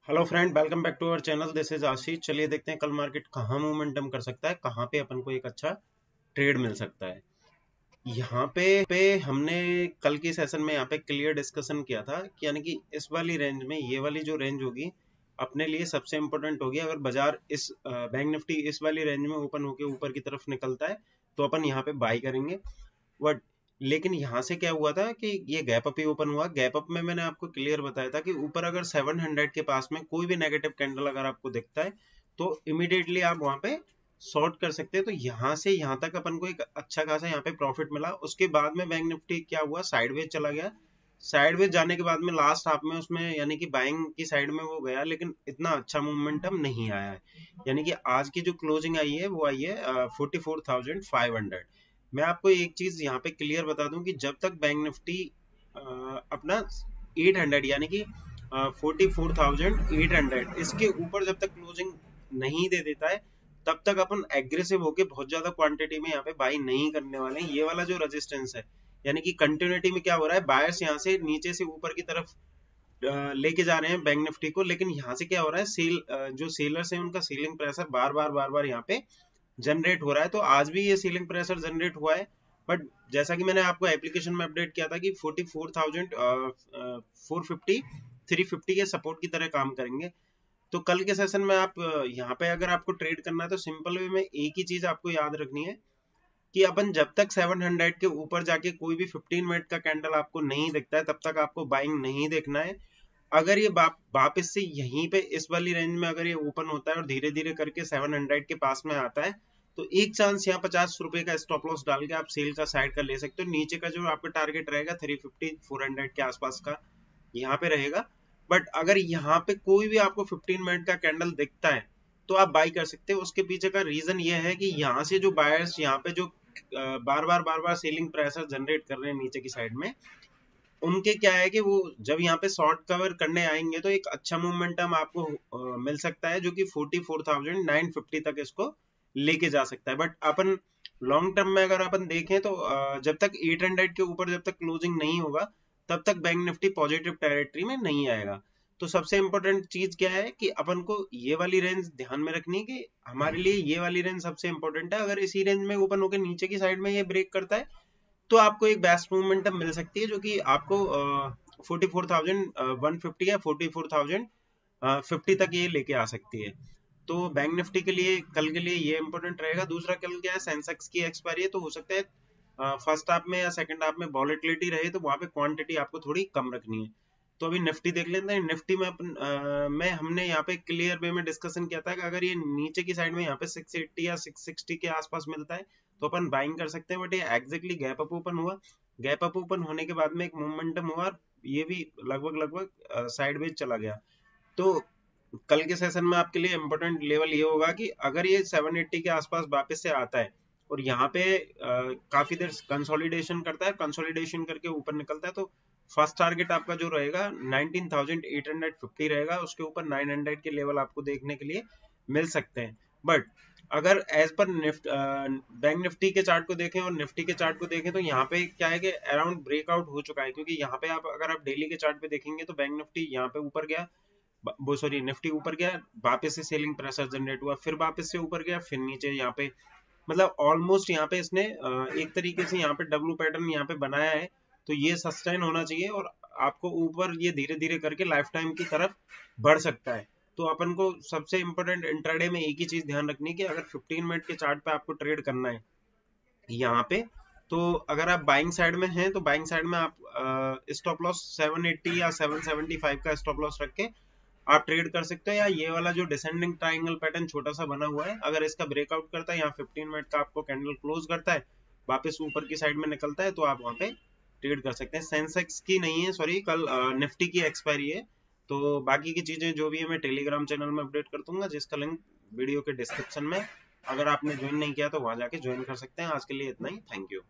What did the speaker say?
Hello friend, welcome back to our channel. This is Ashish. चलिए देखते हैं कल मार्केट कहाँ मोमेंटम कर सकता है, कहाँ पे अपन को एक अच्छा ट्रेड मिल सकता है। यहाँ पे हमने कल की सेशन में यहाँ पे क्लियर डिस्कशन किया था कि यानी कि इस वाली रेंज में ये वाली जो रेंज होगी अपने लिए सबसे इंपॉर्टेंट होगी। अगर बाजार इस बैंक निफ्टी इस वाली रेंज में ओपन होके ऊपर की तरफ निकलता है तो अपन यहाँ पे बाई करेंगे। बट लेकिन यहाँ से क्या हुआ था कि ये गैप अप ही ओपन हुआ। गैप अप में मैंने आपको क्लियर बताया था कि ऊपर अगर 700 के पास में कोई भी नेगेटिव कैंडल अगर आपको दिखता है तो इमीडिएटली आप वहां पे शॉर्ट कर सकते हैं। तो यहाँ से यहाँ तक अपन को एक अच्छा खासा यहाँ पे प्रॉफिट मिला। उसके बाद में बैंक निफ्टी क्या हुआ, साइडवेज चला गया। साइडवेज जाने के बाद में लास्ट हाफ में उसमें यानी कि बाइंग की साइड में वो गया, लेकिन इतना अच्छा मोमेंटम नहीं आया है। यानी कि आज की जो क्लोजिंग आई है वो आई है 44,500। मैं आपको एक चीज यहाँ पे क्लियर बता दूं कि जब तक बैंक निफ्टी अपना 800 यानी कि 44,800 इसके ऊपर जब तक क्लोजिंग नहीं दे देता है तब तक अपन एग्रेसिव होके बहुत ज्यादा क्वांटिटी में यहाँ पे बाई नहीं करने वाले हैं। ये वाला जो रेजिस्टेंस है यानी कि कंटिन्यूटी में क्या हो रहा है, बायर्स यहाँ से नीचे से ऊपर की तरफ लेके जा रहे हैं बैंक निफ्टी को, लेकिन यहाँ से क्या हो रहा है, जो सेलर्स हैं उनका सीलिंग प्रेशर बार बार यहाँ पे जनरेट हो रहा है। तो आज भी ये सीलिंग प्रेशर जनरेट हुआ है। बट जैसा कि मैंने आपको एप्लीकेशन में अपडेट किया था कि 44,450 350 के सपोर्ट की तरह काम करेंगे। तो कल के सेशन में आप यहाँ पे अगर आपको ट्रेड करना है तो सिंपल वे में एक ही चीज आपको याद रखनी है कि अपन जब तक 700 के ऊपर जाके कोई भी 15 मिनट का कैंडल आपको नहीं दिखता है तब तक आपको बाइंग नहीं देखना है। अगर ये वापस से यहीं पे इस वाली रेंज में अगर ये ओपन होता है और धीरे धीरे करके 700 के पास में आता है तो एक चांस यहाँ 50 रुपए का स्टॉप लॉस डाल के आप सेल का साइड का ले सकते हो। नीचे का जो आपका टारगेट रहेगा 350 400 के आसपास का यहाँ पे रहेगा। बट अगर यहाँ पे कोई भी आपको 15 मिनट का कैंडल दिखता है तो आप बाई कर सकते हो। उसके पीछे का रीजन ये है कि यहाँ से जो बायर्स यहाँ पे जो बार बार सेलिंग प्रेशर जनरेट कर रहे हैं नीचे की साइड में, उनके क्या है कि वो जब यहाँ पे शॉर्ट कवर करने आएंगे तो एक अच्छा मोमेंटम आपको मिल सकता है जो कि 44,950 तक इसको लेके जा सकता है। बट अपन लॉन्ग टर्म में अगर अपन देखें तो जब तक 800 के ऊपर जब तक क्लोजिंग नहीं होगा तब तक बैंक निफ्टी पॉजिटिव टेरिटरी में नहीं आएगा। तो सबसे इंपॉर्टेंट चीज क्या है कि अपन को ये वाली रेंज ध्यान में रखनी है कि हमारे लिए ये वाली रेंज सबसे इंपॉर्टेंट है। अगर इसी रेंज में ओपन होकर नीचे की साइड में ये ब्रेक करता है तो आपको एक बेस्ट मोमेंटम मिल सकती है जो कि आपको 44,150 या 44,050 तक ये लेके आ सकती है। तो बैंक निफ्टी के लिए कल के लिए ये इंपॉर्टेंट रहेगा। दूसरा कल क्या है, सेंसेक्स की एक्सपायरी है तो हो सकता है फर्स्ट हाफ में या सेकंड हाफ में वॉलेटिलिटी रहे तो वहां पे क्वांटिटी आपको थोड़ी कम रखनी है। तो अभी निफ्टी देख लेते हैं। निफ्टी में में हमने यहाँ पे क्लियर वे में डिस्कशन किया था कि अगर ये नीचे की साइड में यहाँ पे 680 या 660 के आसपास मिलता है तो अपन बाइंग कर सकते हैं। बट ये एग्जैक्टली गैप अप ओपन हुआ। गैप अप ओपन होने के बाद में एक मोमेंटम हुआ और ये भी लगभग साइडवेज चला गया। तो कल के सेशन में आपके लिए इम्पोर्टेंट लेवल ये होगा कि अगर ये 780 के आसपास वापस से आता है और यहाँ पे काफी देर कंसोलिडेशन करता है, कंसोलिडेशन करके ऊपर निकलता है, तो फर्स्ट टारगेट आपका जो रहेगा 19,850 रहेगा। उसके ऊपर 900 के लेवल आपको देखने के लिए मिल सकते हैं। बट अगर एज पर बैंक निफ्टी के चार्ट को देखें और निफ्टी के चार्ट को देखें तो यहाँ पे क्या है कि अराउंड ब्रेकआउट हो चुका है। क्योंकि यहाँ पे आप अगर आप डेली के चार्ट पे देखेंगे तो बैंक निफ्टी यहाँ पे ऊपर गया, वो सॉरी निफ्टी ऊपर गया, वापस से सेलिंग प्रेशर जनरेट हुआ, फिर वापस से ऊपर गया, फिर नीचे यहाँ पे मतलब ऑलमोस्ट यहाँ पे इसने एक तरीके से यहाँ पे डब्ल्यू पैटर्न यहाँ पे बनाया है। तो ये सस्टेन होना चाहिए और आपको ऊपर ये धीरे धीरे करके लाइफ टाइम की तरफ बढ़ सकता है। तो अपन को सबसे इंपॉर्टेंट इंट्राडे में एक ही चीज ध्यान रखनी है कि अगर 15 मिनट के चार्ट पे आपको ट्रेड करना है यहाँ पे, तो अगर आप बाइंग साइड में हैं तो बाइंग साइड में आप स्टॉप लॉस 780 या 775 का स्टॉप लॉस रख के आप ट्रेड कर सकते हो। या ये वाला जो डिसेंडिंग ट्राइंगल पैटर्न छोटा सा बना हुआ है, अगर इसका ब्रेकआउट करता है, यहाँ 15 मिनट का आपको कैंडल क्लोज करता है, वापस ऊपर की साइड में निकलता है, तो आप वहां पे ट्रेड कर सकते हैं। सेंसेक्स की नहीं है, सॉरी, कल निफ्टी की एक्सपायरी है। तो बाकी की चीजें जो भी है मैं टेलीग्राम चैनल में अपडेट कर दूंगा, जिसका लिंक वीडियो के डिस्क्रिप्शन में। अगर आपने ज्वाइन नहीं किया तो वहां जाके ज्वाइन कर सकते हैं। आज के लिए इतना ही, थैंक यू।